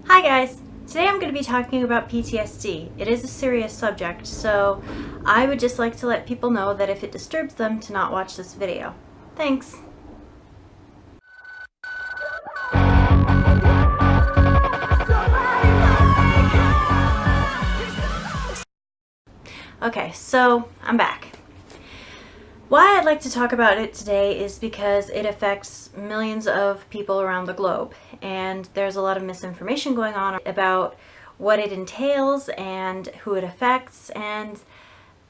Hi guys! Today I'm going to be talking about PTSD. It is a serious subject, so I would just like to let people know that if it disturbs them to not watch this video. Thanks! Okay, so I'm back. Why I'd like to talk about it today is because it affects millions of people around the globe, and there's a lot of misinformation going on about what it entails and who it affects, and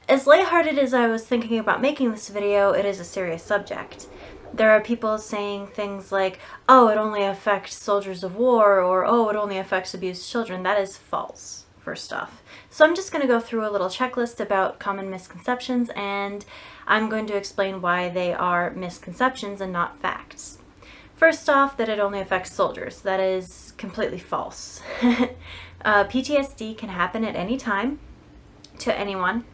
as lighthearted as I was thinking about making this video, it is a serious subject. There are people saying things like, oh, it only affects soldiers of war, or oh, it only affects abused children. That is false, first off. So I'm just going to go through a little checklist about common misconceptions, and I'm going to explain why they are misconceptions and not facts. First off, that it only affects soldiers. That is completely false. PTSD can happen at any time to anyone,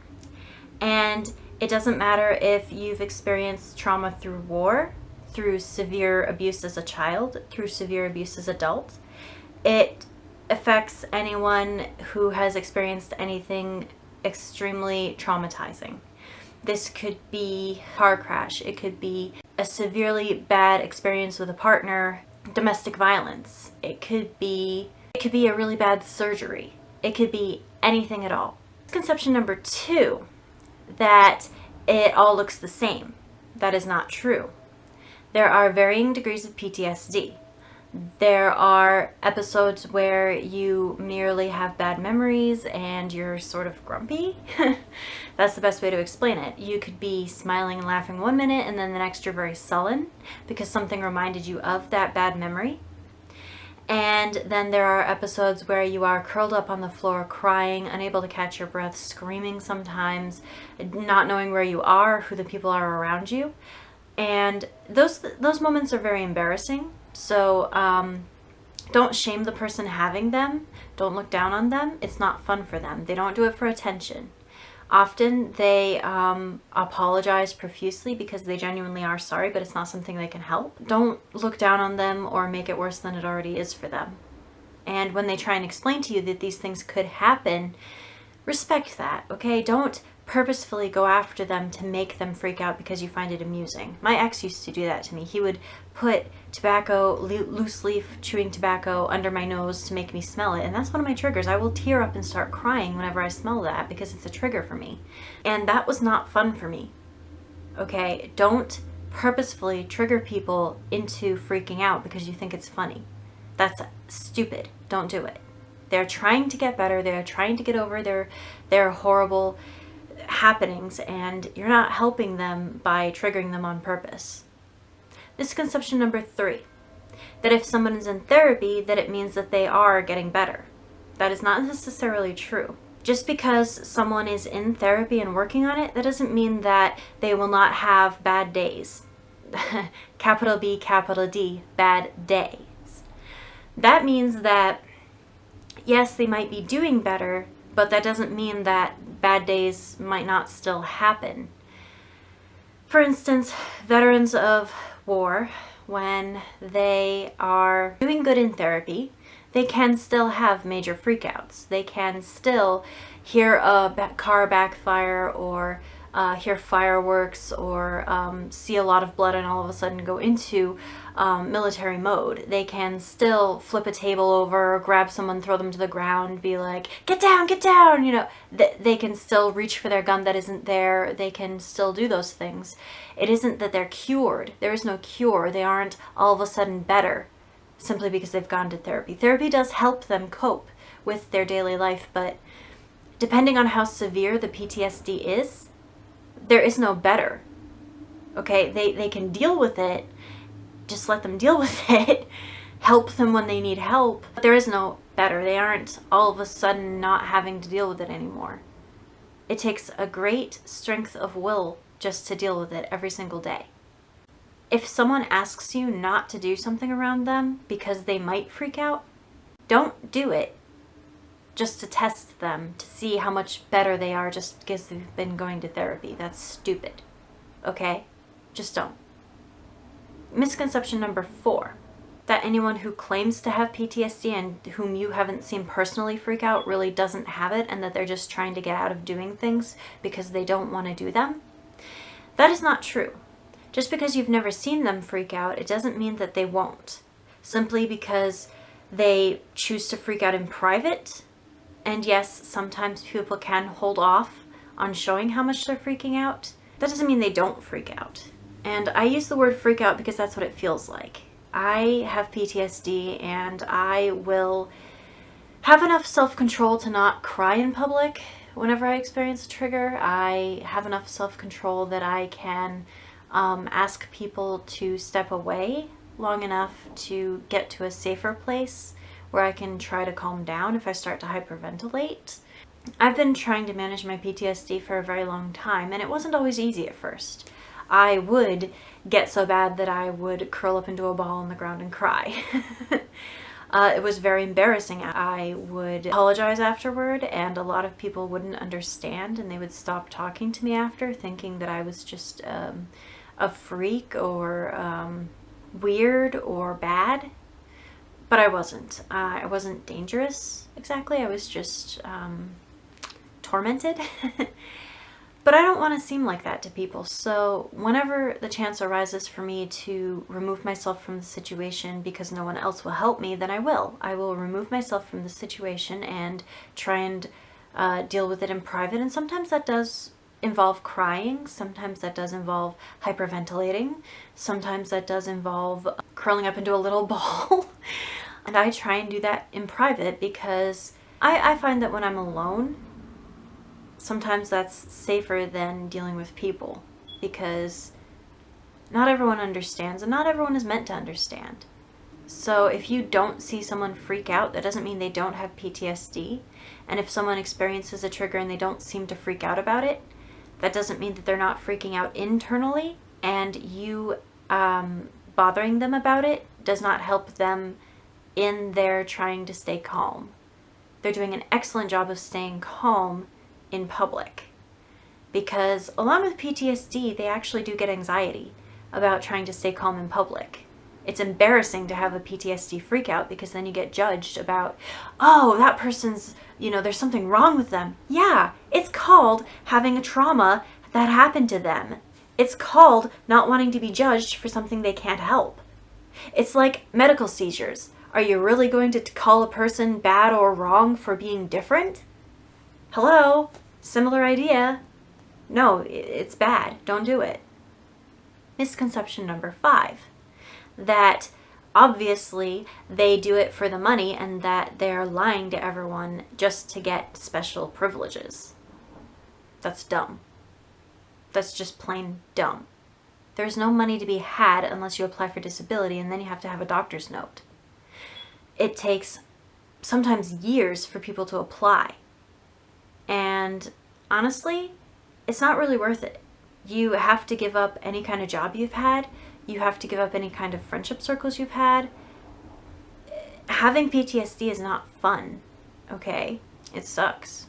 and it doesn't matter if you've experienced trauma through war, through severe abuse as a child, through severe abuse as an adult. It affects anyone who has experienced anything extremely traumatizing. This could be a car crash, it could be a severely bad experience with a partner, domestic violence, it could be a really bad surgery, it could be anything at all. Misconception number 2, that it all looks the same. That is not true. There are varying degrees of PTSD. There are episodes where you merely have bad memories and you're sort of grumpy. That's the best way to explain it. You could be smiling and laughing one minute and then the next you're very sullen because something reminded you of that bad memory. And then there are episodes where you are curled up on the floor crying, unable to catch your breath, screaming sometimes, not knowing where you are, who the people are around you. And those moments are very embarrassing. So don't shame the person having them. Don't look down on them. It's not fun for them. They don't do it for attention. Often they apologize profusely because they genuinely are sorry, but it's not something they can help. Don't look down on them or make it worse than it already is for them. And when they try and explain to you that these things could happen, respect that, okay? Don't purposefully go after them to make them freak out because you find it amusing. My ex used to do that to me. He would put tobacco, loose leaf chewing tobacco under my nose to make me smell it, and that's one of my triggers. I will tear up and start crying whenever I smell that because it's a trigger for me. And that was not fun for me. Okay? Don't purposefully trigger people into freaking out because you think it's funny. That's stupid. Don't do it. They're trying to get better. They're trying to get over their horrible happenings, and you're not helping them by triggering them on purpose. Misconception number 3, that if someone is in therapy, that it means that they are getting better. That is not necessarily true. Just because someone is in therapy and working on it, that doesn't mean that they will not have bad days. Capital B, capital D, bad days. That means that yes, they might be doing better, but that doesn't mean that bad days might not still happen. For instance, veterans of war, when they are doing good in therapy, they can still have major freakouts. They can still hear a car backfire or hear fireworks or see a lot of blood and all of a sudden go into military mode. They can still flip a table over, grab someone, throw them to the ground, be like, get down, you know. They can still reach for their gun that isn't there. They can still do those things. It isn't that they're cured. There is no cure. They aren't all of a sudden better simply because they've gone to therapy. Therapy does help them cope with their daily life, but depending on how severe the PTSD is, there is no better. Okay, they can deal with it. Just let them deal with it. Help them when they need help. But there is no better. They aren't all of a sudden not having to deal with it anymore. It takes a great strength of will just to deal with it every single day. If someone asks you not to do something around them because they might freak out, don't do it just to test them, to see how much better they are just because they've been going to therapy. That's stupid. Okay? Just don't. Misconception number 4, that anyone who claims to have PTSD and whom you haven't seen personally freak out really doesn't have it, and that they're just trying to get out of doing things because they don't want to do them. That is not true. Just because you've never seen them freak out, it doesn't mean that they won't. Simply because they choose to freak out in private, and yes, sometimes people can hold off on showing how much they're freaking out, that doesn't mean they don't freak out. And I use the word freak out because that's what it feels like. I have PTSD, and I will have enough self-control to not cry in public whenever I experience a trigger. I have enough self-control that I can ask people to step away long enough to get to a safer place where I can try to calm down if I start to hyperventilate. I've been trying to manage my PTSD for a very long time, and it wasn't always easy at first. I would get so bad that I would curl up into a ball on the ground and cry. It was very embarrassing. I would apologize afterward, and a lot of people wouldn't understand, and they would stop talking to me after, thinking that I was just a freak or weird or bad. But I wasn't. I wasn't dangerous, exactly. I was just tormented. But I don't want to seem like that to people, so whenever the chance arises for me to remove myself from the situation because no one else will help me, then I will. I will remove myself from the situation and try and deal with it in private, and sometimes that does involve crying, sometimes that does involve hyperventilating, sometimes that does involve curling up into a little ball. And I try and do that in private because I find that when I'm alone, sometimes that's safer than dealing with people, because not everyone understands and not everyone is meant to understand. So if you don't see someone freak out, that doesn't mean they don't have PTSD. And if someone experiences a trigger and they don't seem to freak out about it, that doesn't mean that they're not freaking out internally, and you bothering them about it does not help them in their trying to stay calm. They're doing an excellent job of staying calm in public, because along with PTSD, they actually do get anxiety about trying to stay calm in public. It's embarrassing to have a PTSD freak out because then you get judged about, oh, that person's, there's something wrong with them. Yeah, it's called having a trauma that happened to them. It's called not wanting to be judged for something they can't help. It's like medical seizures. Are you really going to call a person bad or wrong for being different? Hello? Similar idea. No, it's bad. Don't do it. Misconception number 5. That obviously they do it for the money and that they're lying to everyone just to get special privileges. That's dumb. That's just plain dumb. There's no money to be had unless you apply for disability, and then you have to have a doctor's note. It takes sometimes years for people to apply. And honestly, it's not really worth it. You have to give up any kind of job you've had. You have to give up any kind of friendship circles you've had. Having PTSD is not fun, okay? It sucks.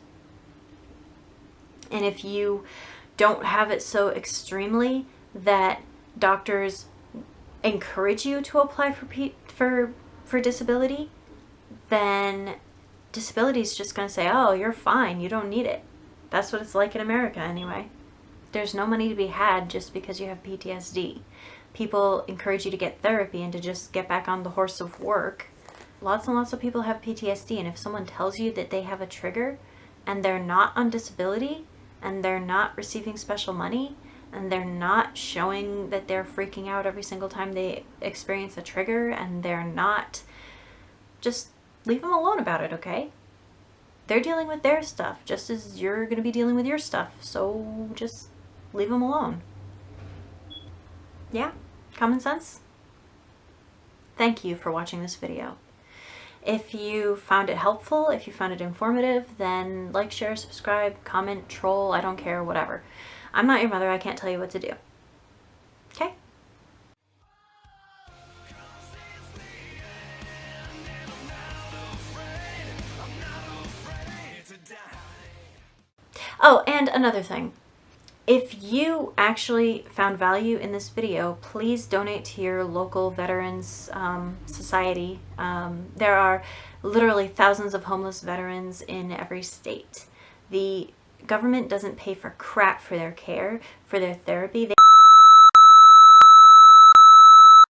And if you don't have it so extremely that doctors encourage you to apply for disability, then disability is just going to say, oh, you're fine, you don't need it. That's what it's like in America anyway. There's no money to be had just because you have PTSD. People encourage you to get therapy and to just get back on the horse of work. Lots and lots of people have PTSD, and if someone tells you that they have a trigger and they're not on disability and they're not receiving special money and they're not showing that they're freaking out every single time they experience a trigger and they're not, just leave them alone about it, okay? They're dealing with their stuff just as you're going to be dealing with your stuff, so just leave them alone. Yeah? Common sense? Thank you for watching this video. If you found it helpful, if you found it informative, then like, share, subscribe, comment, troll, I don't care, whatever. I'm not your mother, I can't tell you what to do. Okay? Oh, and another thing. If you actually found value in this video, please donate to your local veterans society. There are literally thousands of homeless veterans in every state. The government doesn't pay for crap for their care, for their therapy.